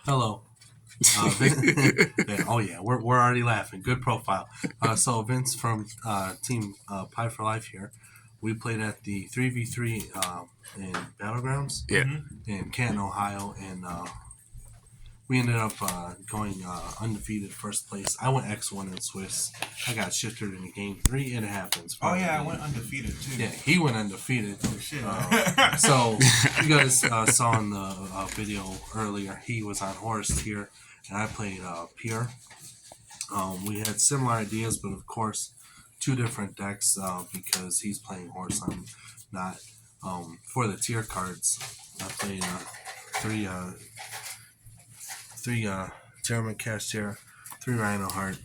Hello. Yeah, oh yeah, we're already laughing. Good profile. So Vince from team Pie4Life here. We played at the 3v3 in Battlegrounds Yeah. in Canton, Ohio, and we ended up going undefeated first place. I went X1 in Swiss. I got shifted in game 3. It happens. Oh yeah, I went undefeated too. Yeah, he went undefeated. Oh shit. So you guys saw in the video earlier, he was on horse here, and I played Pierre. We had similar ideas, but of course, two different decks because he's playing horse. I'm not. For the tier cards, I played three Tearlaments cast here, 3 Rhino Heart,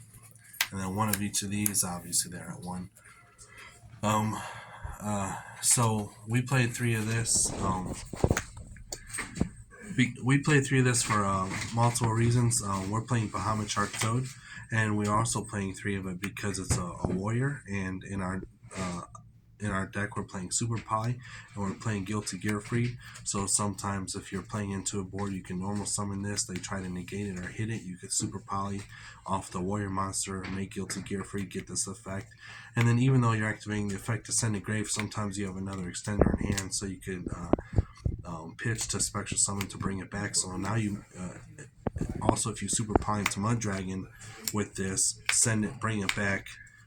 and then one of each of these. Obviously, they're at one. So we played 3 of this. We played 3 of this for multiple reasons. We're playing Bahamut Shark Toad, and we're also playing 3 of it because it's a warrior. And in our deck, we're playing Super Poly, and we're playing Guilty Gear Free. So sometimes, if you're playing into a board, you can normal summon this. They try to negate it or hit it. You could Super Poly off the warrior monster, make Guilty Gear Free, get this effect. And then, even though you're activating the effect to send to grave, sometimes you have another extender in hand, so you could pitch to Spectral Summon to bring it back. So now you also, if you Super Poly into Mud Dragon with this, send it, bring it back.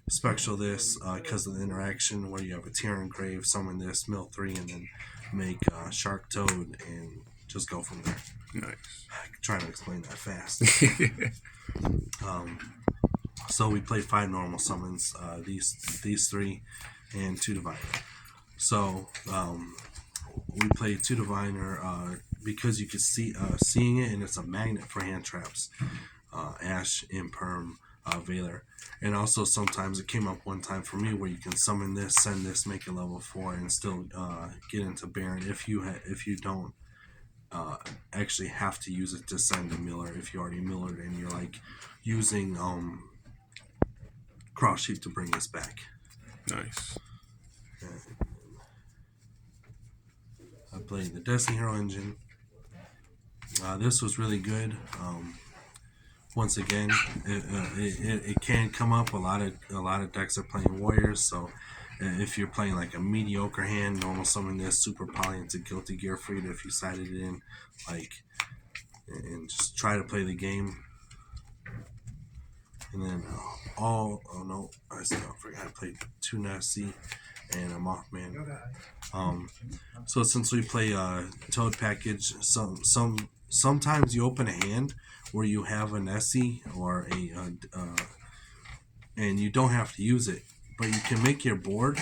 Spectral this because of the interaction where you have a Tear Grave, summon this, mill 3, and then make Shark Toad and just go from there. Nice. I'm trying to explain that fast. So we played 5 normal summons, these 3, and 2 Diviner. So we played 2 Diviner because you could see seeing it, and it's a magnet for hand traps. Ash, Imperm, Valor. And also sometimes it came up one time for me where you can summon this, send this, make it level 4, and still get into Baron if you don't actually have to use it to send a Miller if you already millered and you're like using Cross Sheep to bring this back. Nice. I played the Destiny Hero engine. This was really good. Once again, it can come up. A lot of decks are playing warriors, so if you're playing like a mediocre hand, normal summon this, Super Poly into Guilty Gear Free if you sided it in, and just try to play the game. And then I forgot I played 2 Nessie and a Mothman. So since we play Toad package, sometimes you open a hand where you have a Nessie or and you don't have to use it, but you can make your board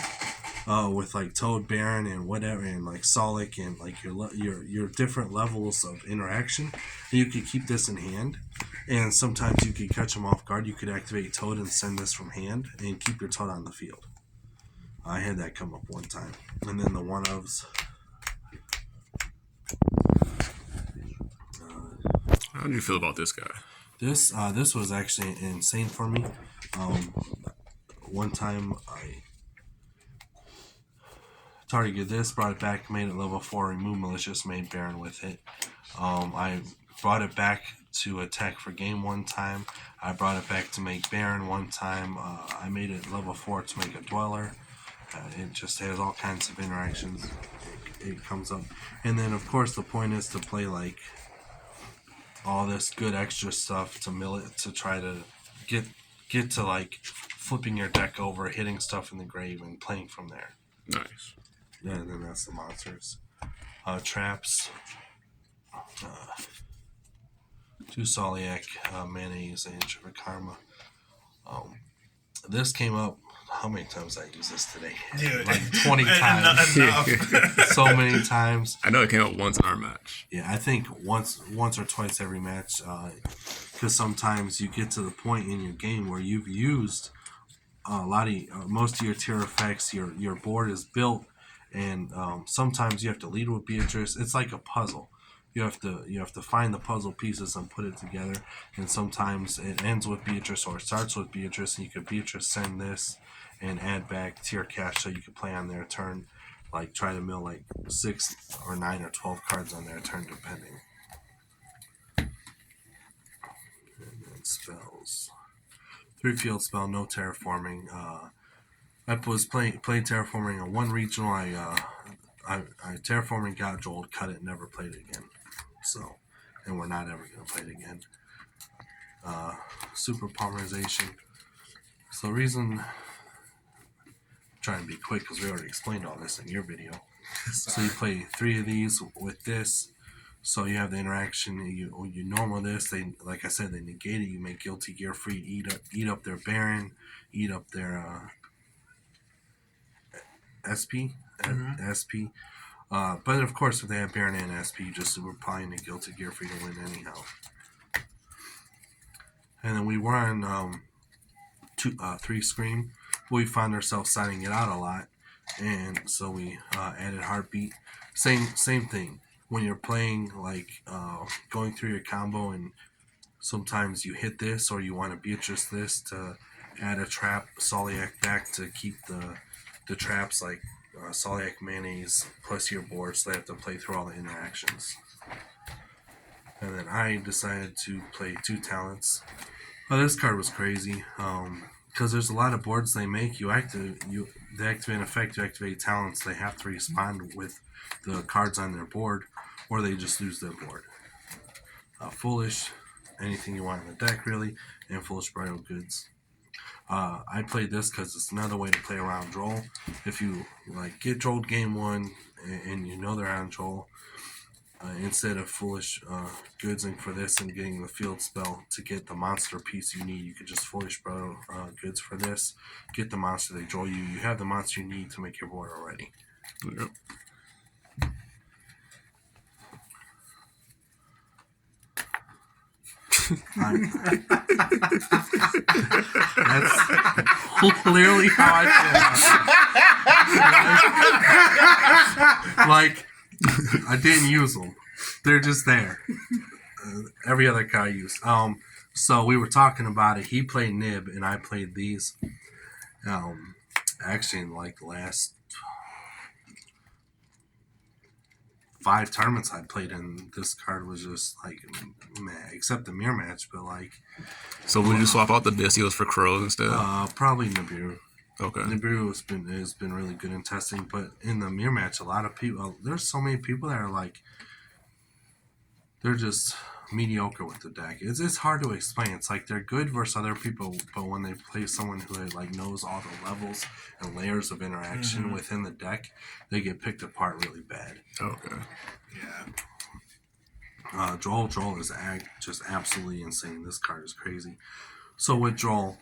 with like Toad, Baron, and whatever, and like Solic, and like your different levels of interaction. And you could keep this in hand, and sometimes you could catch them off guard. You could activate Toad and send this from hand, and keep your Toad on the field. I had that come up one time, and then the one-ofs. How do you feel about this guy? This was actually insane for me. One time I targeted this, brought it back, made it level 4, removed Malicious, made Baron with it. I brought it back to attack for game one time. I brought it back to make Baron one time. I made it level 4 to make a Dweller. It just has all kinds of interactions. It comes up. And then, of course, the point is to play like all this good extra stuff to mill it, to try to get to like flipping your deck over, hitting stuff in the grave, and playing from there. Nice. And then that's the monsters. Traps. 2 Soliac, Mayonnaise, and Introvert Karma. This came up. How many times I used this today? Dude. Like 20 times. So many times. I know it came up once in our match. Yeah, I think once or twice every match. Because sometimes you get to the point in your game where you've used most of your tier effects. Your board is built, and sometimes you have to lead with Beatrice. It's like a puzzle. You have to find the puzzle pieces and put it together. And sometimes it ends with Beatrice or it starts with Beatrice, and you could Beatrice send this and add back tier cash so you could play on their turn. Like try to mill like 6 or 9 or 12 cards on their turn depending. spells. 3 field spell, no terraforming. I was playing terraforming on 1 regional. I terraforming, got Joel, cut it, never played it again. So, and we're not ever gonna play it again. Super polymerization. So the reason, trying to be quick because we already explained all this in your video. So you play 3 of these with this. So you have the interaction. You normal this. They, like I said, they negate it. You make guilty gear free. Eat up their Baron. Eat up their SP. SP. But of course, if they have Baron and SP, you just super applying the guilty gear free to win anyhow. And then we were on 3 Scream. We found ourselves signing it out a lot, and so we added Heartbeat. Same thing. When you're playing, like going through your combo, and sometimes you hit this, or you want to Beatrice this to add a trap Soliac back to keep the traps, like Soliac Mayonnaise plus your board, so they have to play through all the interactions. And then I decided to play 2 talents. This card was crazy. Because there's a lot of boards they make. They activate an effect, you activate talents, they have to respond with the cards on their board, or they just lose their board. Foolish, anything you want in the deck really, and Foolish Bridal Goods. I played this because it's another way to play around Droll. If you like get Drolled game 1 and you know they're on Droll, instead of Foolish Goodsing for this and getting the field spell to get the monster piece you need, you could just Foolish Goods for this, get the monster, they draw you. You have the monster you need to make your board already. Yep. That's clearly how I feel. Like, I didn't use them. They're just there. Every other card I used. So we were talking about it. He played Nib, and I played these. Actually, in like the last 5 tournaments I played in, this card was just like, meh, except the mirror match. But like, So would you swap out the Decios for Crows instead? probably Nibiru. Okay. Nibiru has been really good in testing, but in the mirror match, a lot of people, there's so many people that are like, they're just mediocre with the deck. It's hard to explain. It's like they're good versus other people, but when they play someone who like knows all the levels and layers of interaction within the deck, they get picked apart really bad. Okay. Yeah. Droll is just absolutely insane. This card is crazy. So with Droll,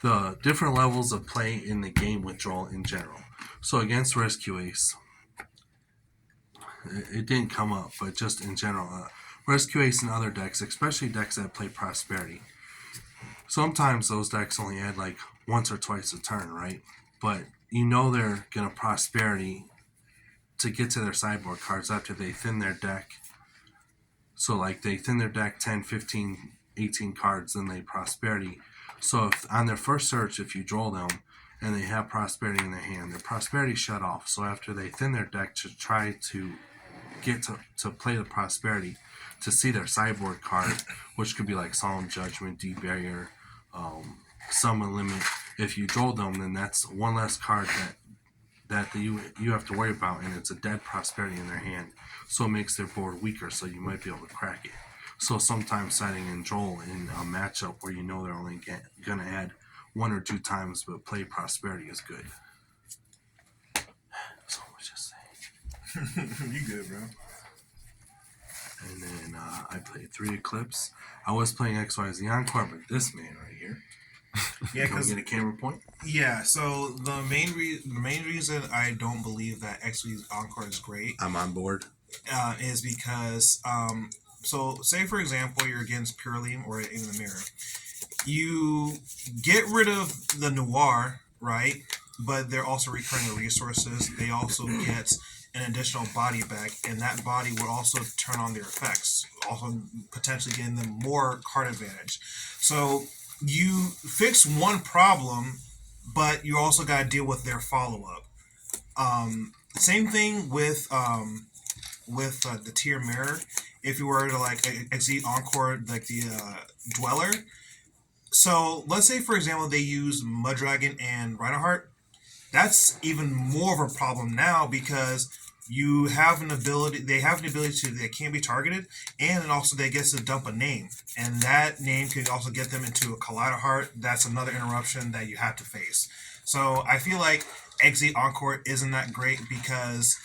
the different levels of play in the game with Droll in general. So against Rescue Ace, it didn't come up, but just in general, Rescue Ace and other decks, especially decks that play Prosperity, sometimes those decks only add like once or twice a turn, right? But you know they're going to Prosperity to get to their sideboard cards after they thin their deck. So like they thin their deck 10, 15, 18 cards, then they Prosperity. So if on their first search, if you draw them and they have Prosperity in their hand, their Prosperity shut off. So after they thin their deck to try to get to play the Prosperity, to see their sideboard card, which could be like Solemn Judgment, Deep Barrier, Summon Limit. If you draw them, then that's one less card that you have to worry about, and it's a dead Prosperity in their hand. So it makes their board weaker, so you might be able to crack it. So sometimes siding in Droll in a matchup where you know they're only going to add 1 or 2 times, but play Prosperity is good. So much to say. You good, bro? And then I played 3 Eclipse. I was playing XYZ Encore, but this man right here. Yeah, Can we because get a camera point? yeah. So the main reason I don't believe that XYZ Encore is great I'm on board. is because so say for example you're against Tearelements or in the mirror, you get rid of the Noir, right? But they're also recurring the resources. They also get an additional body back, and that body would also turn on their effects, also potentially getting them more card advantage. So you fix one problem, but you also got to deal with their follow-up. Same thing with the tier mirror. if you were to like exceed Encore like the Dweller. So let's say for example they use Muddragon and Rhinoheart. That's even more of a problem now because you have an ability. They have an ability to they can't be targeted, and then also they get to dump a name, and that name can also get them into a Collider Heart. That's another interruption that you have to face. So I feel like Exit Encore isn't that great because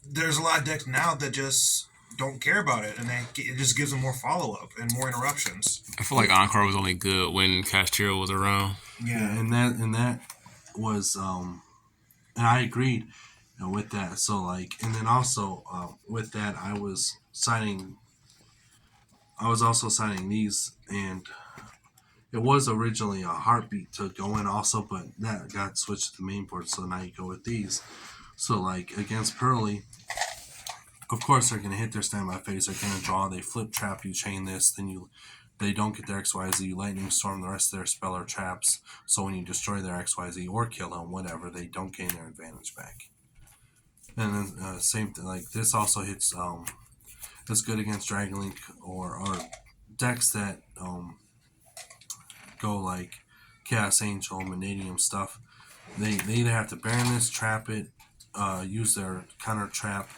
there's a lot of decks now that just don't care about it, and it just gives them more follow up and more interruptions. I feel like Encore was only good when Castillo was around. Yeah, and that was and I agreed with that. So like, and then also with that, I was also signing these, and it was originally a heartbeat to go in also, but that got switched to the main board. So now you go with these. So like against Pearly, of course they're gonna hit their standby phase. They're gonna draw. They flip trap. You chain this. Then they don't get their XYZ. You lightning storm the rest of their spell or traps. So when you destroy their XYZ or kill them, whatever, they don't gain their advantage back. And then same thing. Like this also hits. It's good against Dragon Link or decks that go like Chaos Angel, Manadium stuff. They either have to burn this, trap it, use their counter trap.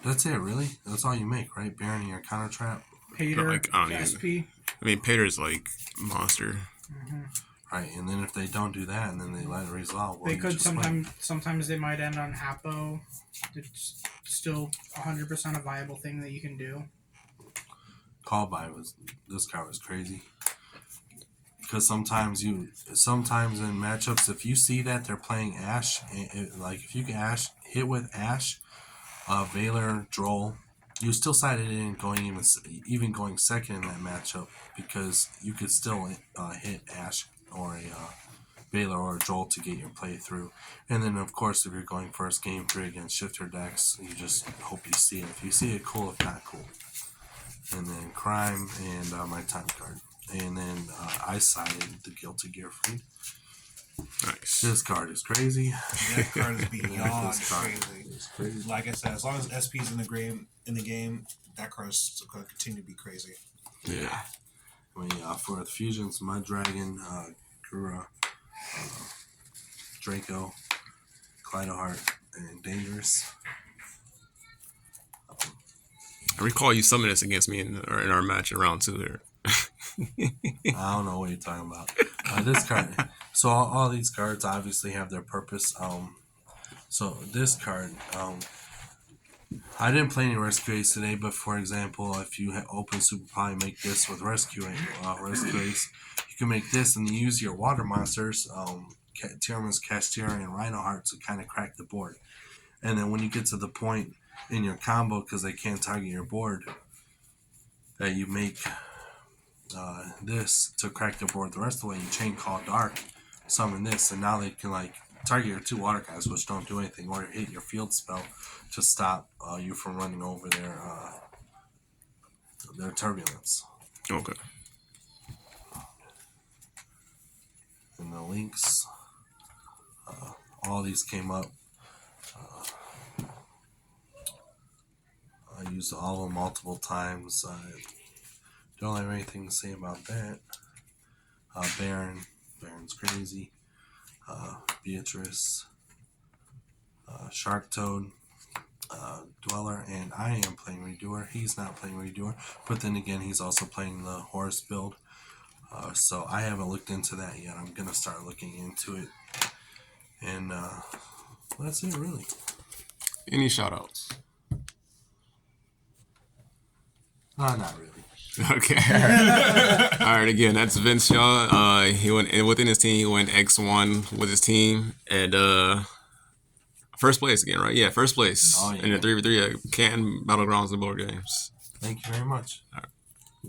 That's it, really. That's all you make, right? Burning your counter trap. Pater, Like, I don't SP. I mean, Pater's like monster. Right, and then if they don't do that, and then they let it resolve, well, They you could just win. sometimes they might end on Hapo. It's still 100% a viable thing that you can do. Call by this card was crazy. Because sometimes in matchups, if you see that they're playing Ash, like if you can hit with Ash, Valor, Droll, you still sided in even going second in that matchup because you could still hit Ash or a Valor or a Droll to get your play through. And then of course if you're going first game 3 against shifter decks, you just hope you see it. If you see it, cool. If not, cool. And then Crime and my time card. And then I sided the Guilty Gear Fleet. Nice. This card is crazy. That card is beyond This card crazy. is crazy. Like I said, as long as SP's in the game, that card is going to continue to be crazy. Yeah. I mean, for the fusions, Muddragon, Gura, Draco, Kleidoheart, and Dangerous. I recall you summoned this against me in our match in round 2 here. I don't know what you're talking about. This card. So all these cards obviously have their purpose. So this card, I didn't play any Rescue Ace today, but for example, if you open Super Pie, make this with Rescue Ace, you can make this and you use your water monsters, Tearlaments, Castillo, and Rhinoheart to kind of crack the board. And then when you get to the point in your combo, because they can't target your board, that you make this to crack the board the rest of the way, you chain Call Dark, summon this, and now they can like target your 2 water guys, which don't do anything, or hit your field spell to stop you from running over their turbulence. Okay. And the links, all these came up. I used all of them multiple times. Don't have anything to say about that. Baron's crazy. Beatrice, Shark Toad, Dweller, and I am playing Redoer. He's not playing Redoer, but then again, he's also playing the Horus build. So I haven't looked into that yet. I'm gonna start looking into it, and that's it, really. Any shout outs? Not really. Okay. All right. Again, that's Vince Shaw. He went within his team. He went X1 with his team and first place again, right? Yeah, first place Oh, yeah. in the 3v3 Canton Battlegrounds and board games. Thank you very much. All right.